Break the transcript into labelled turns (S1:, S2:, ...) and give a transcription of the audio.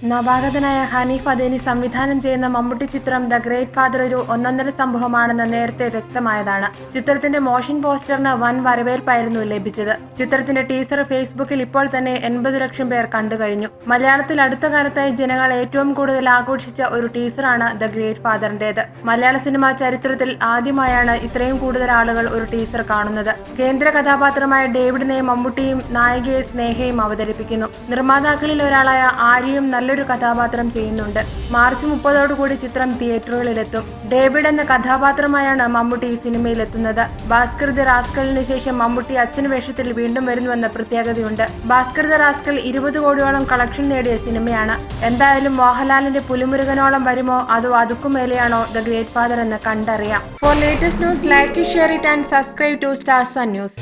S1: നവാഗതനായ ഹനീഫ് അദേനി സംവിധാനം ചെയ്യുന്ന മമ്മൂട്ടി ചിത്രം ദ ഗ്രേറ്റ് ഫാദർ ഒരു ഒന്നൊന്നര സംഭവമാണെന്ന് നേരത്തെ വ്യക്തമായതാണ്. ചിത്രത്തിന്റെ മോഷൻ പോസ്റ്ററിന് വൻ വരവേൽപ്പായിരുന്നു ലഭിച്ചത്. ചിത്രത്തിന്റെ ടീസർ ഫേസ്ബുക്കിൽ ഇപ്പോൾ തന്നെ 80 ലക്ഷം പേർ കണ്ടുകഴിഞ്ഞു. മലയാളത്തിൽ അടുത്ത കാലത്തായി ജനങ്ങൾ ഏറ്റവും കൂടുതൽ ആഘോഷിച്ച ഒരു ടീസറാണ് ദ ഗ്രേറ്റ് ഫാദറിന്റേത്. മലയാള സിനിമാ ചരിത്രത്തിൽ ആദ്യമായാണ് ഇത്രയും കൂടുതൽ ആളുകൾ ഒരു ടീസർ കാണുന്നത്. കേന്ദ്ര കഥാപാത്രമായ ഡേവിഡിനെ മമ്മൂട്ടിയും നായികയെ സ്നേഹയും അവതരിപ്പിക്കുന്നു. നിർമ്മാതാക്കളിൽ ഒരാളായ ആര്യയും നല്ലൊരു കഥാപാത്രം ചെയ്യുന്നുണ്ട്. മാർച്ച് 30 ചിത്രം തിയേറ്ററുകളിലെത്തും. ഡേവിഡ് എന്ന കഥാപാത്രമായാണ് മമ്മൂട്ടി ഈ സിനിമയിലെത്തുന്നത്. ഭാസ്കർ ദി റാസ്കലിന് ശേഷം മമ്മൂട്ടി അച്ഛൻ വേഷത്തിൽ വീണ്ടും വരുന്നുവെന്ന പ്രത്യേകതയുണ്ട്. ഭാസ്കർ ദി റാസ്കൽ 20 കോടിയോളം കളക്ഷൻ നേടിയ സിനിമയാണ്. എന്തായാലും മോഹൻലാലിന്റെ പുലിമുരുകനോളം വരുമോ അതോ അതുക്കുമേലെയാണോ ദ ഗ്രേറ്റ് ഫാദർ എന്ന് കണ്ടറിയാം. For latest news, like, share it and subscribe to Star Sun news.